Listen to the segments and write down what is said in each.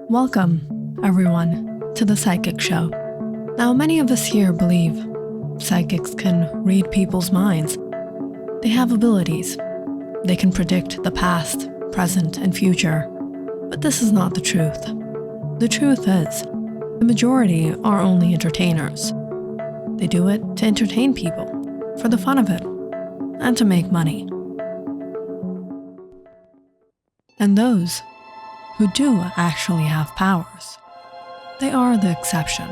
Welcome, everyone, to the Psychic Show. Now, many of us here believe psychics can read people's minds. They have abilities. They can predict the past, present, and future. But this is not the truth. The truth is, the majority are only entertainers. They do it to entertain people, for the fun of it, and to make money. And those who do actually have powers, they are the exception,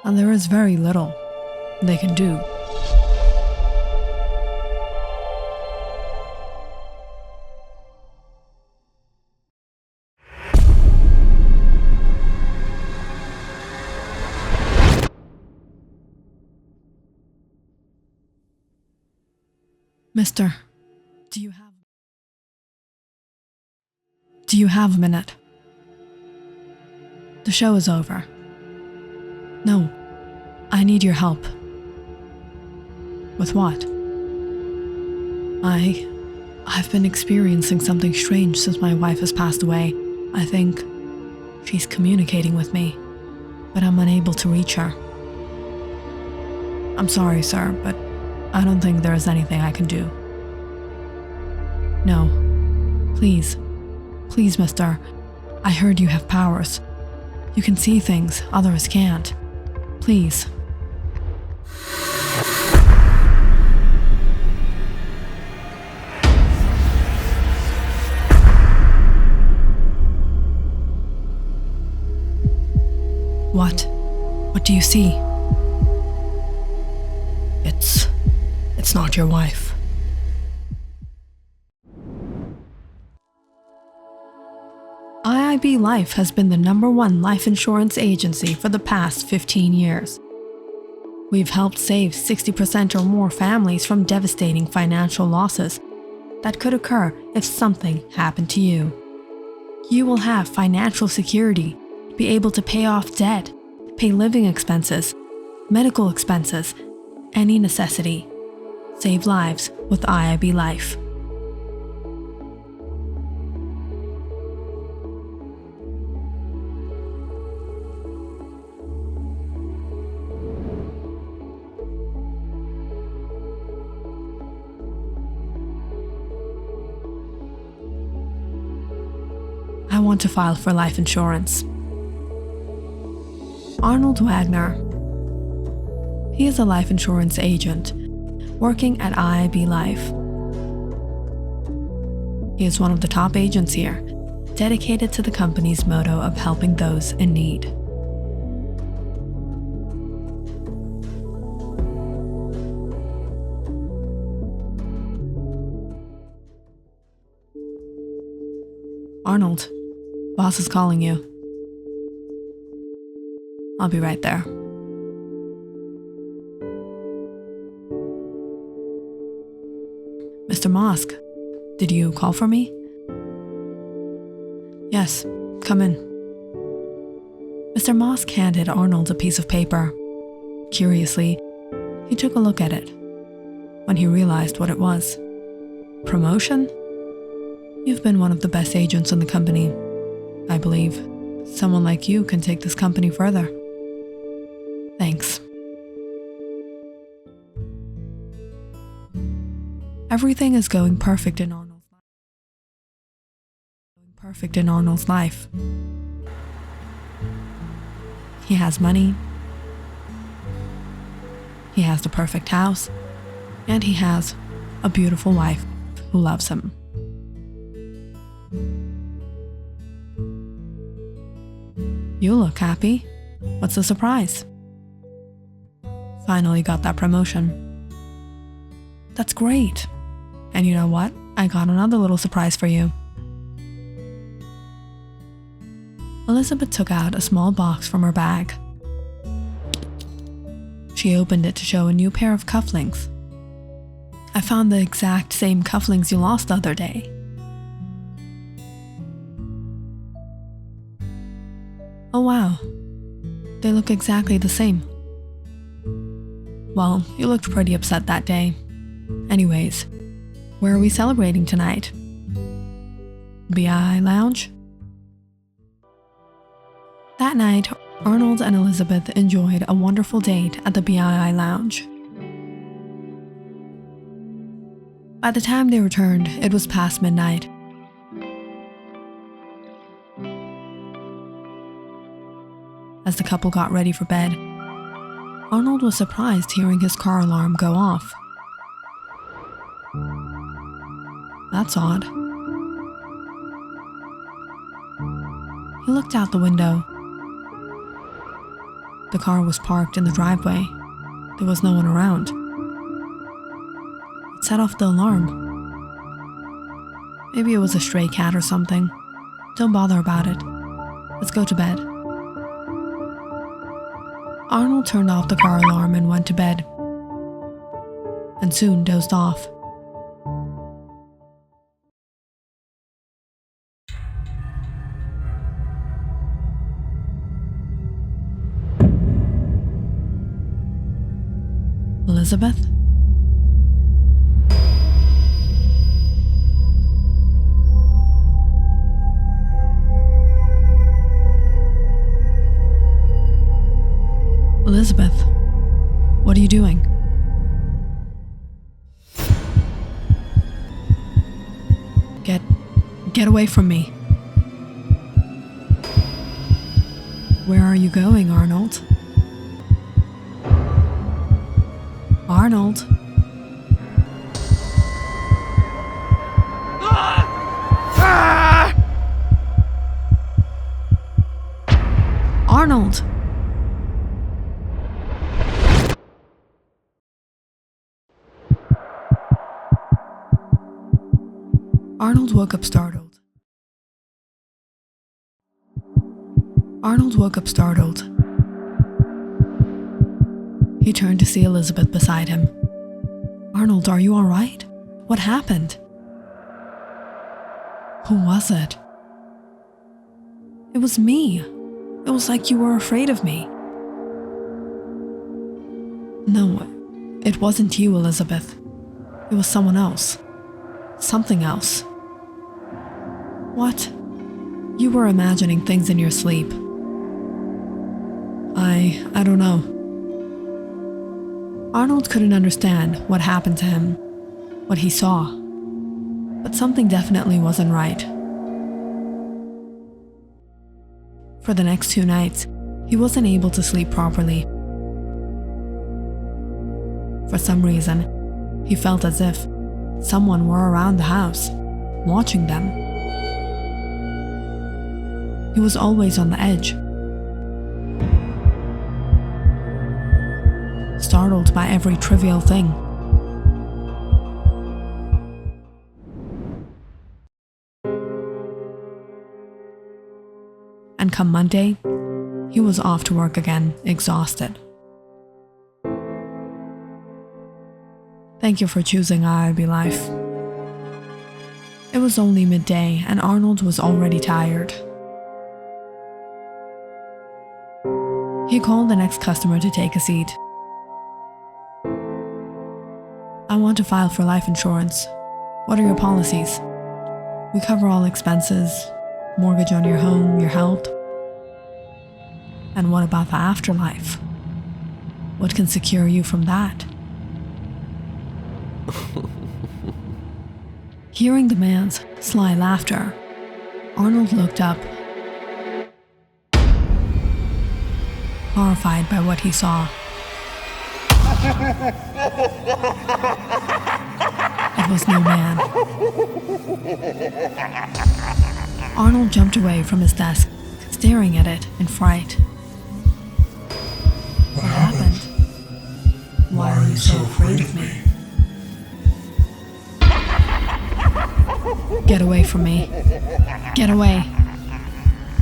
and there is very little they can do. Mister, do you have a minute? The show is over. No, I need your help. With what? I've been experiencing something strange since my wife has passed away. I think she's communicating with me, but I'm unable to reach her. I'm sorry, sir, but I don't think there is anything I can do. No, please, mister. I heard you have powers. You can see things others can't. Please. What? What do you see? It's not your wife. IIB Life has been the #1 life insurance agency for the past 15 years. We've helped save 60% or more families from devastating financial losses that could occur if something happened to you. You will have financial security, be able to pay off debt, pay living expenses, medical expenses, any necessity. Save lives with IIB Life. I want to file for life insurance. Arnold Wagner. He is a life insurance agent working at IIB Life. He is one of the top agents here, dedicated to the company's motto of helping those in need. Arnold, boss is calling you. I'll be right there. Mr. Mosk, did you call for me? Yes, come in. Mr. Mosk handed Arnold a piece of paper. Curiously, he took a look at it. When he realized what it was. Promotion? You've been one of the best agents in the company. I believe someone like you can take this company further. Thanks. Everything is going perfect in Arnold's life. He has money. He has the perfect house. And he has a beautiful wife who loves him. You look happy. What's the surprise? Finally got that promotion. That's great. And you know what? I got another little surprise for you. Elizabeth took out a small box from her bag. She opened it to show a new pair of cufflinks. I found the exact same cufflinks you lost the other day. Oh wow, they look exactly the same. Well, you looked pretty upset that day. Anyways, where are we celebrating tonight? BI Lounge? That night, Arnold and Elizabeth enjoyed a wonderful date at the BII lounge. By the time they returned, it was past midnight. As the couple got ready for bed, Arnold was surprised hearing his car alarm go off. That's odd. He looked out the window. The car was parked in the driveway. There was no one around. It set off the alarm. Maybe it was a stray cat or something. Don't bother about it. Let's go to bed. Arnold turned off the car alarm and went to bed, and soon dozed off. Elizabeth? Elizabeth, what are you doing? Get away from me. Where are you going, Arnold? Arnold? Arnold! Arnold woke up startled. He turned to see Elizabeth beside him. Arnold, are you all right? What happened? Who was it? It was me. It was like you were afraid of me. No, it wasn't you, Elizabeth. It was someone else. Something else. What? You were imagining things in your sleep. I don't know. Arnold couldn't understand what happened to him, what he saw, but something definitely wasn't right. For the next 2 nights, he wasn't able to sleep properly. For some reason, he felt as if someone were around the house, watching them. He was always on the edge, startled by every trivial thing. And come Monday, he was off to work again, exhausted. Thank you for choosing IRB Life. It was only midday and Arnold was already tired. He called the next customer to take a seat. I want to file for life insurance. What are your policies? We cover all expenses, mortgage on your home, your health. And what about the afterlife? What can secure you from that? Hearing the man's sly laughter, Arnold looked up, horrified by what he saw. It was no man. Arnold jumped away from his desk, staring at it in fright. What happened? Why are you so afraid of me? Get away from me. Get away.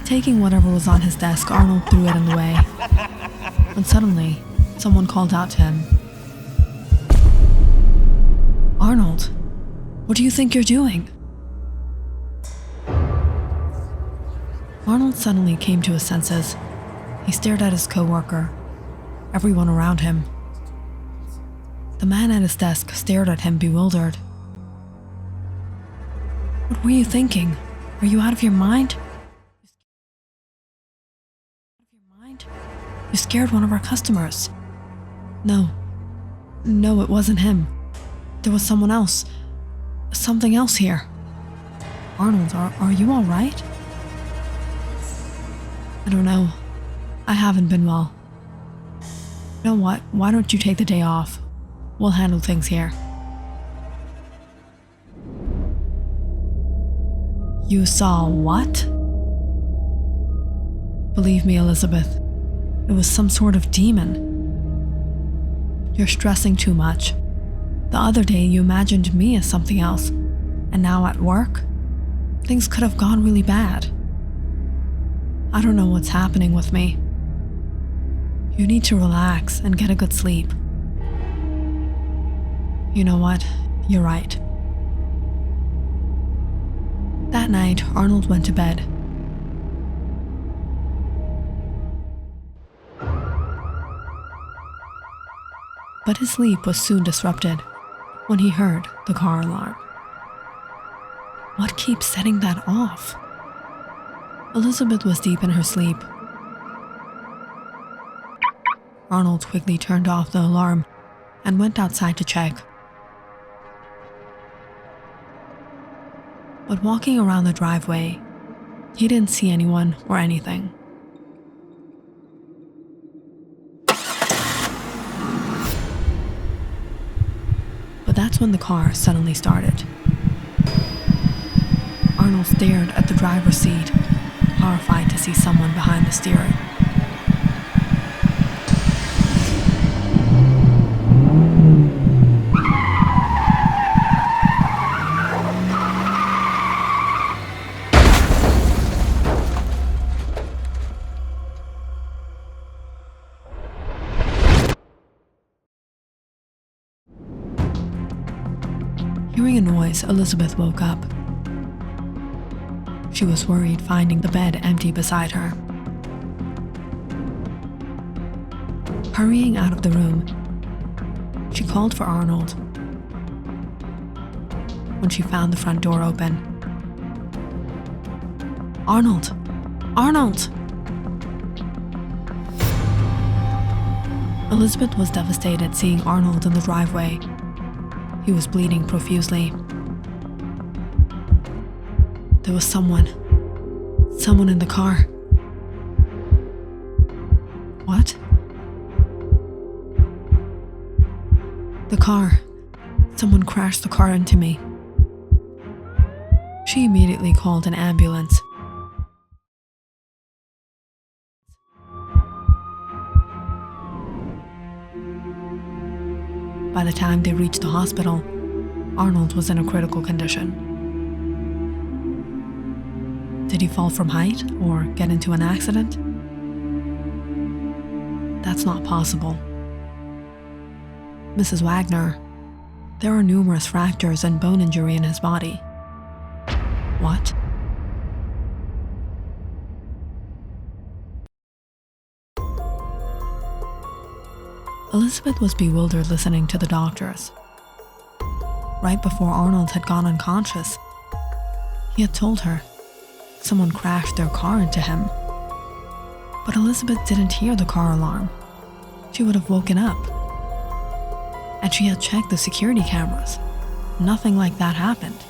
Taking whatever was on his desk, Arnold threw it in the way. And suddenly, someone called out to him. Arnold, what do you think you're doing? Arnold suddenly came to his senses. He stared at his co-worker, everyone around him. The man at his desk stared at him bewildered. What were you thinking? Are you out of your mind? You scared one of our customers." No, it wasn't him. There was someone else. Something else here." "Arnold, are you all right?" "I don't know. I haven't been well." "You know what? Why don't you take the day off? We'll handle things here." "You saw what?" "Believe me, Elizabeth, it was some sort of demon." "You're stressing too much. The other day you imagined me as something else, and now at work, things could have gone really bad. I don't know what's happening with me. You need to relax and get a good sleep." "You know what? You're right." That night, Arnold went to bed. But his sleep was soon disrupted when he heard the car alarm. What keeps setting that off? Elizabeth was deep in her sleep. Arnold quickly turned off the alarm and went outside to check. But walking around the driveway, he didn't see anyone or anything. But that's when the car suddenly started. Arnold stared at the driver's seat, horrified to see someone behind the steering. Hearing a noise, Elizabeth woke up. She was worried finding the bed empty beside her. Hurrying out of the room, she called for Arnold. When she found the front door open, "Arnold! Arnold!" Elizabeth was devastated seeing Arnold in the driveway. He was bleeding profusely. There was someone in the car. What? The car. Someone crashed the car into me. She immediately called an ambulance. By the time they reached the hospital, Arnold was in a critical condition. Did he fall from height or get into an accident? That's not possible. Mrs. Wagner, there are numerous fractures and bone injury in his body. What? Elizabeth was bewildered listening to the doctors. Right before Arnold had gone unconscious, he had told her someone crashed their car into him. But Elizabeth didn't hear the car alarm. She would have woken up. And she had checked the security cameras. Nothing like that happened.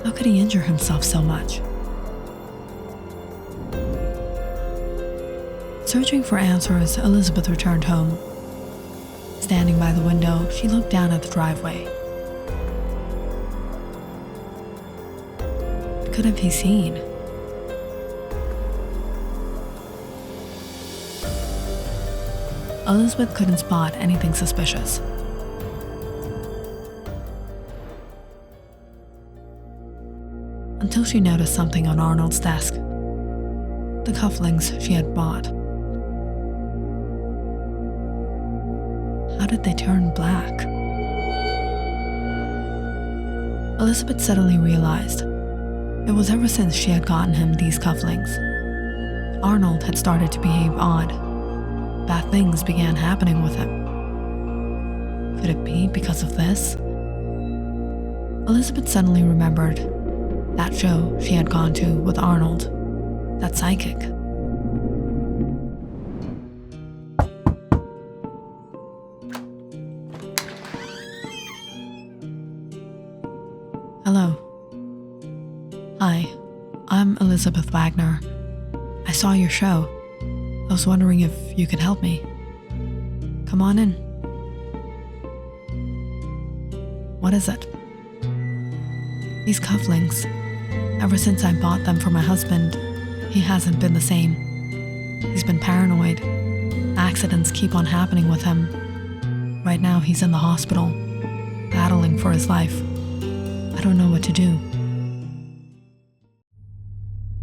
How could he injure himself so much? Searching for answers, Elizabeth returned home. Standing by the window, she looked down at the driveway. What could have he seen? Elizabeth couldn't spot anything suspicious. Until she noticed something on Arnold's desk. The cufflinks she had bought. How did they turn black? Elizabeth suddenly realized it was ever since she had gotten him these cufflinks. Arnold had started to behave odd. Bad things began happening with him. Could it be because of this? Elizabeth suddenly remembered that show she had gone to with Arnold, that psychic. Hello. Hi, I'm Elizabeth Wagner. I saw your show. I was wondering if you could help me. Come on in. What is it? These cufflinks. Ever since I bought them for my husband, he hasn't been the same. He's been paranoid. Accidents keep on happening with him. Right now he's in the hospital, battling for his life. I don't know what to do.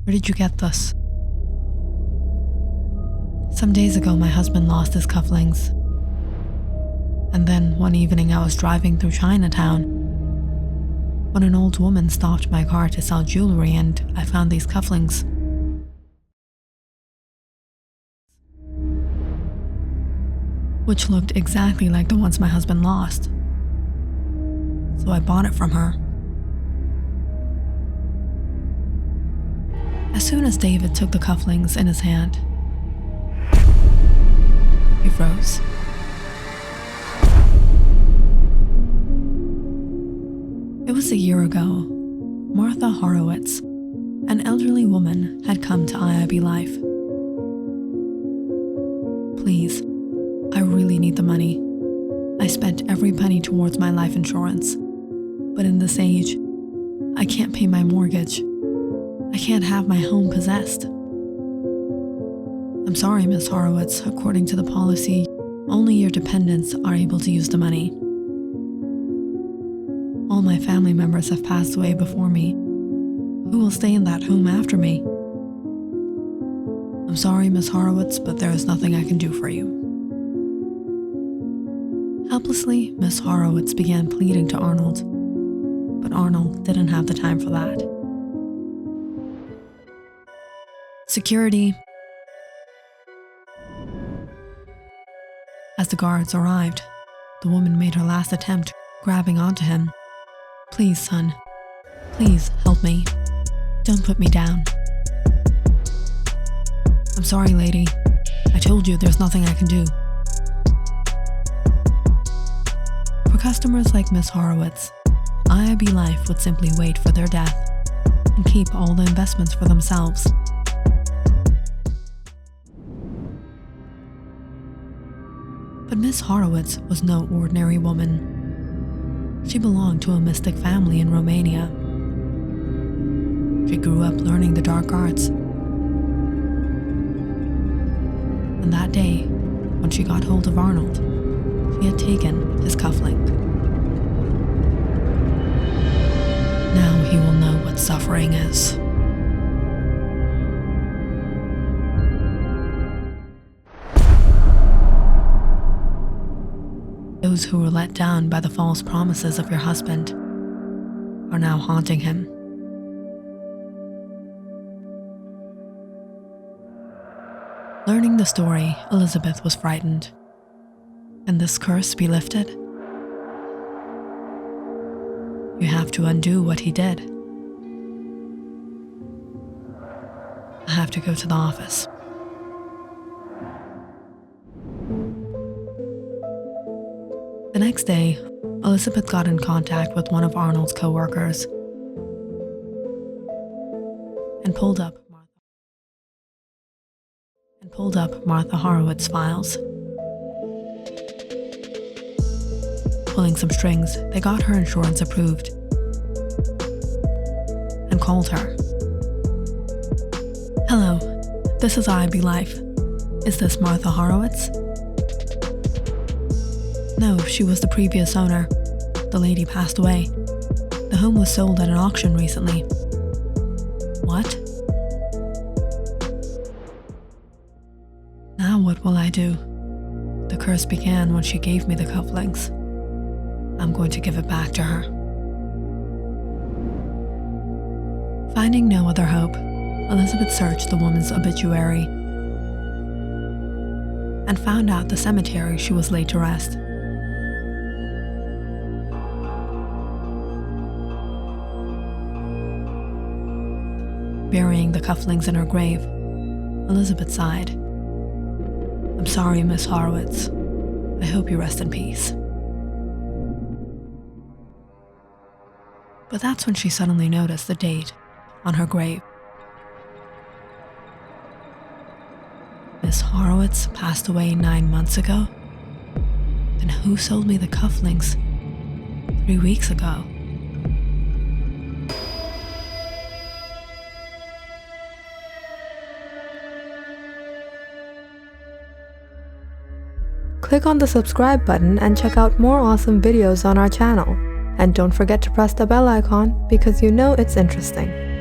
Where did you get this? Some days ago, my husband lost his cufflinks. And then one evening I was driving through Chinatown when an old woman stopped my car to sell jewelry and I found these cufflinks. Which looked exactly like the ones my husband lost. So I bought it from her. As soon as David took the cufflinks in his hand, he froze. It was a year ago. Martha Horowitz, an elderly woman, had come to IIB Life. Please, I really need the money. I spent every penny towards my life insurance. But in this age, I can't pay my mortgage. I can't have my home possessed. I'm sorry, Miss Horowitz. According to the policy, only your dependents are able to use the money. All my family members have passed away before me. Who will stay in that home after me? I'm sorry, Miss Horowitz, but there is nothing I can do for you. Helplessly, Miss Horowitz began pleading to Arnold, but Arnold didn't have the time for that. Security. As the guards arrived, the woman made her last attempt, grabbing onto him. Please, son. Please, help me. Don't put me down. I'm sorry, lady. I told you there's nothing I can do. For customers like Miss Horowitz, IIB Life would simply wait for their death and keep all the investments for themselves. But Miss Horowitz was no ordinary woman. She belonged to a mystic family in Romania. She grew up learning the dark arts. And that day, when she got hold of Arnold, she had taken his cufflink. Now he will know what suffering is. Those who were let down by the false promises of your husband are now haunting him. Learning the story, Elizabeth was frightened. Can this curse be lifted? You have to undo what he did. I have to go to the office. The next day, Elizabeth got in contact with one of Arnold's co-workers and pulled up Martha Horowitz's files. Pulling some strings, they got her insurance approved and called her. Hello, this is IIB Life. Is this Martha Horowitz? No, she was the previous owner. The lady passed away. The home was sold at an auction recently. What? Now what will I do? The curse began when she gave me the cufflinks. I'm going to give it back to her. Finding no other hope, Elizabeth searched the woman's obituary and found out the cemetery she was laid to rest. Burying the cufflinks in her grave, Elizabeth sighed. I'm sorry, Miss Horowitz. I hope you rest in peace. But that's when she suddenly noticed the date on her grave. Miss Horowitz passed away 9 months ago? Then who sold me the cufflinks 3 weeks ago? Click on the subscribe button and check out more awesome videos on our channel. And don't forget to press the bell icon because you know it's interesting.